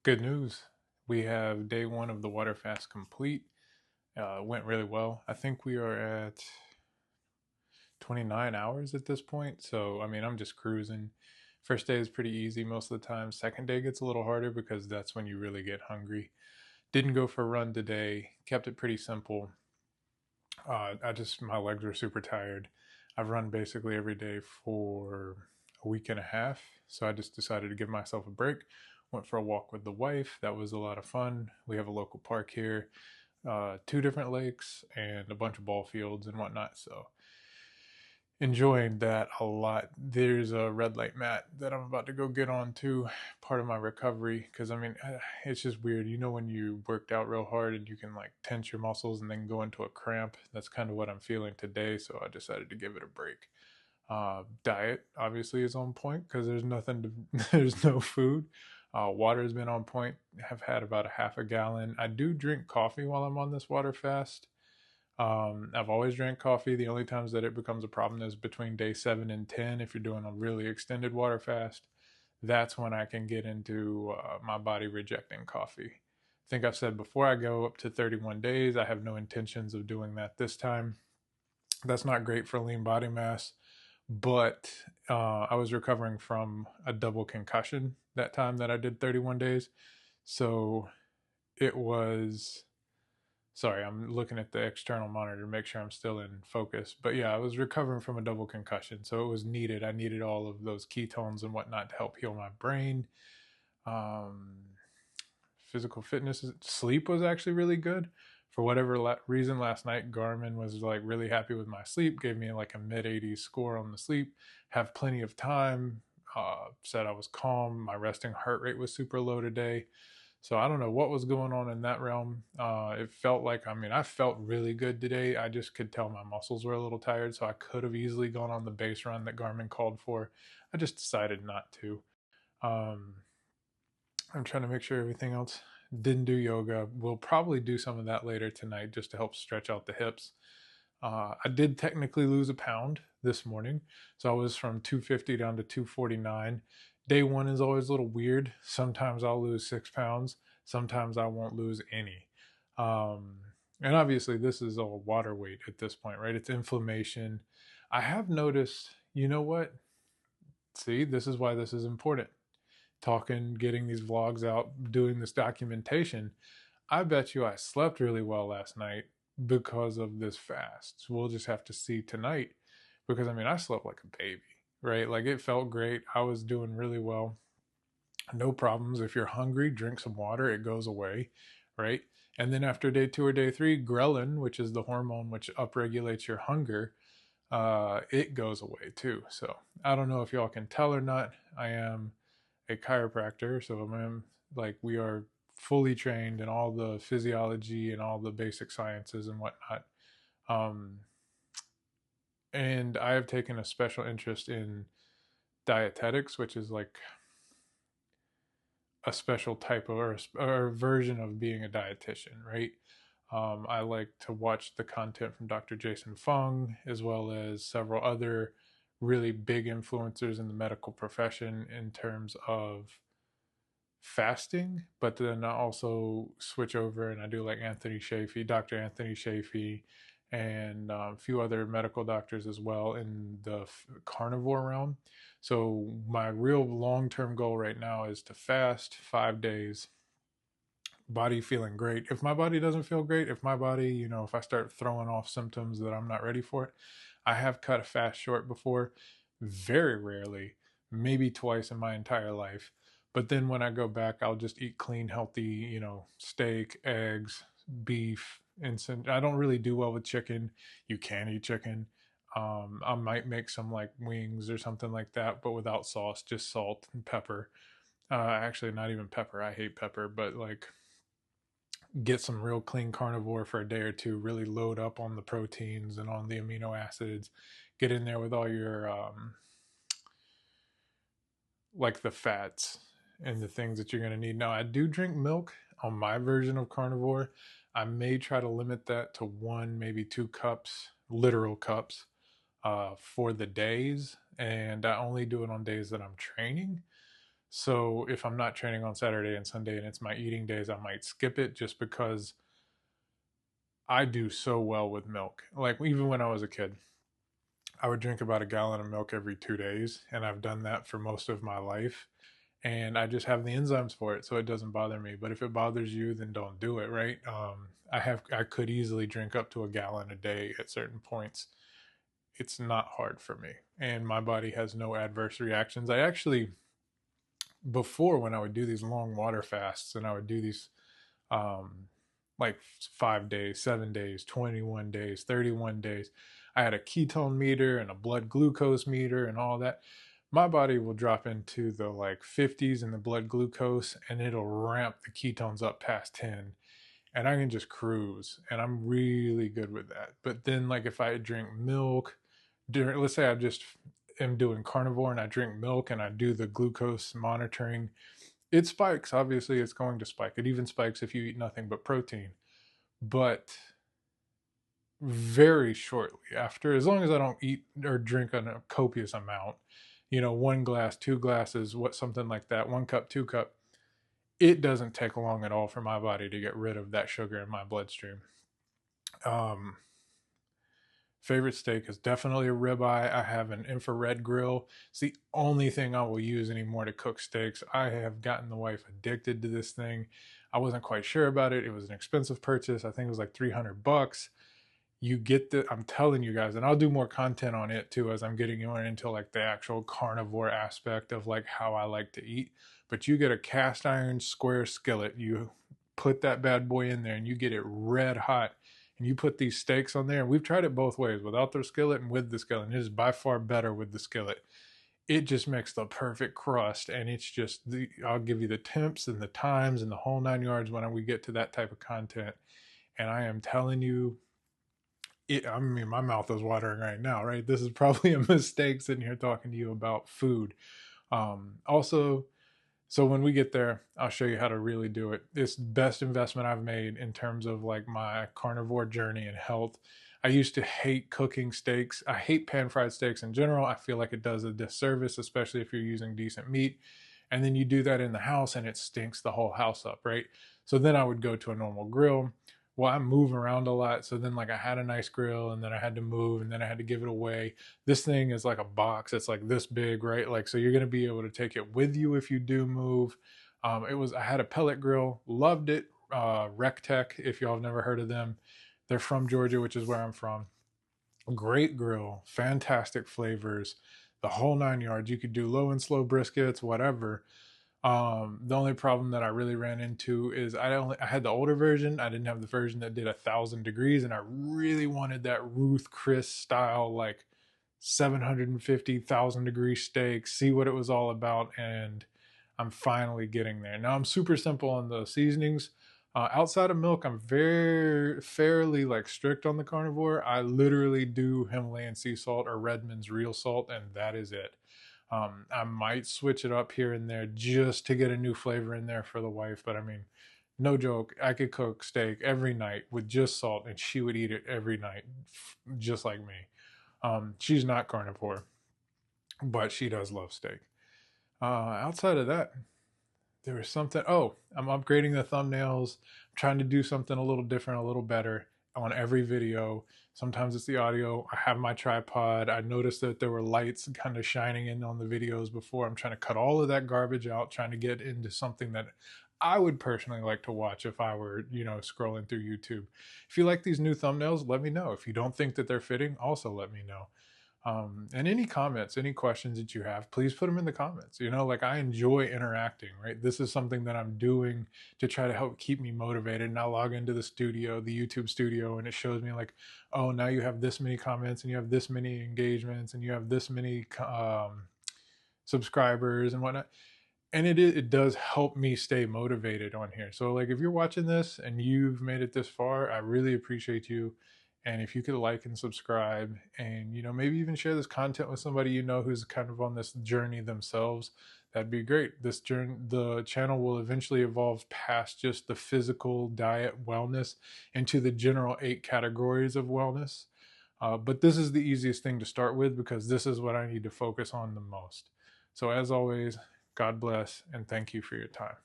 Good news. We have day one of the water fast complete. Went really well. I think we are at 29 hours at this point. So, I mean, I'm just cruising. First day is pretty easy most of the time. Second day gets a little harder because that's when you really get hungry. Didn't go for a run today. Kept it pretty simple. My legs were super tired. I've run basically every day for a week and a half. So I just decided to give myself a break. Went for a walk with the wife. That was a lot of fun. We have a local park here, two different lakes, and a bunch of ball fields and whatnot. So enjoying that a lot. There's a red light mat that I'm about to go get on too, part of my recovery. Because I mean, it's just weird. You know, when you worked out real hard and you can like tense your muscles and then go into a cramp. That's kind of what I'm feeling today. So I decided to give it a break. Diet obviously is on point because there's nothing to, there's no food. Water has been on point. Have had about a half a gallon. I do drink coffee while I'm on this water fast. I've always drank coffee. The only times that it becomes a problem is between day 7 and 10. If you're doing a really extended water fast, that's when I can get into my body rejecting coffee. I think I've said before I go up to 31 days, I have no intentions of doing that this time. That's not great for lean body mass, but I was recovering from a double concussion that time that I did 31 days. So it was sorry, I'm looking at the external monitor to make sure I'm still in focus. But yeah, I was recovering from a double concussion, so it was needed. I needed all of those ketones and whatnot to help heal my brain. Um, Physical fitness, sleep was actually really good. For whatever reason, last night Garmin was like really happy with my sleep, gave me like a mid 80s score on the sleep. Have plenty of time. Said I was calm. My resting heart rate was super low today. So I don't know what was going on in that realm. It felt like, I mean, I felt really good today. I just could tell my muscles were a little tired, so I could have easily gone on the base run that Garmin called for. I just decided not to. Um, I'm trying to make sure everything else. Didn't do yoga. We'll probably do some of that later tonight just to help stretch out the hips. I did technically lose a pound this morning. So I was from 250 down to 249. Day one is always a little weird. Sometimes I'll lose 6 pounds. Sometimes I won't lose any. Um, and obviously, this is all water weight at this point, right? It's inflammation. I have noticed, you know what? See, this is why this is important. Talking, getting these vlogs out, doing this documentation. I bet you I slept really well last night because of this fast. So we'll just have to see tonight because I mean, I slept like a baby, right? Like it felt great. I was doing really well. No problems. If you're hungry, drink some water, it goes away, right? And then after day 2 or day 3, ghrelin, which is the hormone which upregulates your hunger, it goes away too. So I don't know if y'all can tell or not. I am a chiropractor, so I'm like we are fully trained in all the physiology and all the basic sciences and whatnot. Um, and I have taken a special interest in dietetics, which is like a special type of or a version of being a dietitian, right? I like to watch the content from Dr. Jason Fung as well as several other really big influencers in the medical profession in terms of fasting, but then I also switch over and I do like Anthony Shafee, Dr. Anthony Shafee, and a few other medical doctors as well in the carnivore realm. So my real long-term goal right now is to fast 5 days, body feeling great. If my body doesn't feel great, if my body, if I start throwing off symptoms that I'm not ready for it, I have cut a fast short before, very rarely, maybe twice in my entire life. But then when I go back, I'll just eat clean, healthy, steak, eggs, beef, and I don't really do well with chicken. You can eat chicken. I might make some like wings or something like that, but without sauce, just salt and pepper. Actually, not even pepper. I hate pepper, but like get some real clean carnivore for a day or two, really load up on the proteins and on the amino acids, get in there with all your like the fats and the things that you're going to need. Now, I do drink milk on my version of carnivore. I may try to limit that to one, maybe 2 cups, literal cups, for the days. And I only do it on days that I'm training. So if I'm not training on Saturday and Sunday and it's my eating days, I might skip it just because I do so well with milk. Like even when I was a kid, I would drink about a gallon of milk every 2 days, and I've done that for most of my life. And I just have the enzymes for it, so it doesn't bother me. But if it bothers you, then don't do it, right? I could easily drink up to a gallon a day at certain points. It's not hard for me, and my body has no adverse reactions. I actually, before, when I would do these long water fasts and I would do these um, like 5 days, 7 days, 21 days, 31 days. I had a ketone meter and a blood glucose meter and all that. My body will drop into the like 50s in the blood glucose, and it'll ramp the ketones up past 10, and I can just cruise, and I'm really good with that. But then like if I drink milk during, let's say I just am doing carnivore and I drink milk and I do the glucose monitoring, it spikes. Obviously, it's going to spike. It even spikes if you eat nothing but protein. But very shortly after, as long as I don't eat or drink a copious amount, 1 glass, 2 glasses, what something like that, 1 cup, 2 cup, it doesn't take long at all for my body to get rid of that sugar in my bloodstream. Um, Favorite steak is definitely a ribeye. I have an infrared grill. It's the only thing I will use anymore to cook steaks. I have gotten the wife addicted to this thing. I wasn't quite sure about it. It was an expensive purchase. I think it was like $300. You get the, I'm telling you guys, and I'll do more content on it too as I'm getting more into like the actual carnivore aspect of like how I like to eat. But you get a cast iron square skillet, you put that bad boy in there and you get it red hot, and you put these steaks on there. And we've tried it both ways, without the skillet and with the skillet, and it is by far better with the skillet. It just makes the perfect crust, and it's just I'll give you the temps and the times and the whole 9 yards when we get to that type of content. And I am telling you, I mean, my mouth is watering right now, right? This is probably a mistake sitting here talking to you about food. Also, so when we get there, I'll show you how to really do it. It's the best investment I've made in terms of like my carnivore journey and health. I used to hate cooking steaks. I hate pan fried steaks in general. I feel like it does a disservice, especially if you're using decent meat. And then you do that in the house and it stinks the whole house up, right? So then I would go to a normal grill. Well, I move around a lot. So then like I had a nice grill and then I had to move and then I had to give it away. This thing is like a box. It's like this big, right? Like, so you're going to be able to take it with you if you do move. I had a pellet grill, loved it. Rectech, if y'all have never heard of them, they're from Georgia, which is where I'm from. Great grill, fantastic flavors, the whole 9 yards. You could do low and slow briskets, whatever. The only problem that I really ran into is I had the older version. I didn't have the version that did 1,000 degrees, and I really wanted that Ruth Chris style, like 750,000 degree steak. See what it was all about, and I'm finally getting there. Now I'm super simple on the seasonings. Outside of milk, I'm very fairly like strict on the carnivore. I literally do Himalayan sea salt or Redmond's real salt, and that is it. I might switch it up here and there just to get a new flavor in there for the wife. But I mean, no joke, I could cook steak every night with just salt and she would eat it every night, just like me. She's not carnivore, but she does love steak. Outside of that, there was something. Oh, I'm upgrading the thumbnails. I'm trying to do something a little different, a little better on every video. Sometimes it's the audio. I have my tripod. I noticed that there were lights kind of shining in on the videos before. I'm trying to cut all of that garbage out, trying to get into something that I would personally like to watch if I were, scrolling through YouTube. If you like these new thumbnails, let me know. If you don't think that they're fitting, also let me know. And any comments, any questions that you have, please put them in the comments. Like I enjoy interacting, right? This is something that I'm doing to try to help keep me motivated. And I log into the studio, the YouTube studio, and it shows me like, oh, now you have this many comments and you have this many engagements and you have this many subscribers and whatnot. And it does help me stay motivated on here. So like if you're watching this and you've made it this far, I really appreciate you. And if you could like and subscribe and maybe even share this content with somebody who's kind of on this journey themselves, that'd be great. The channel will eventually evolve past just the physical diet wellness into the general 8 categories of wellness. But this is the easiest thing to start with because this is what I need to focus on the most. So as always, God bless, and thank you for your time.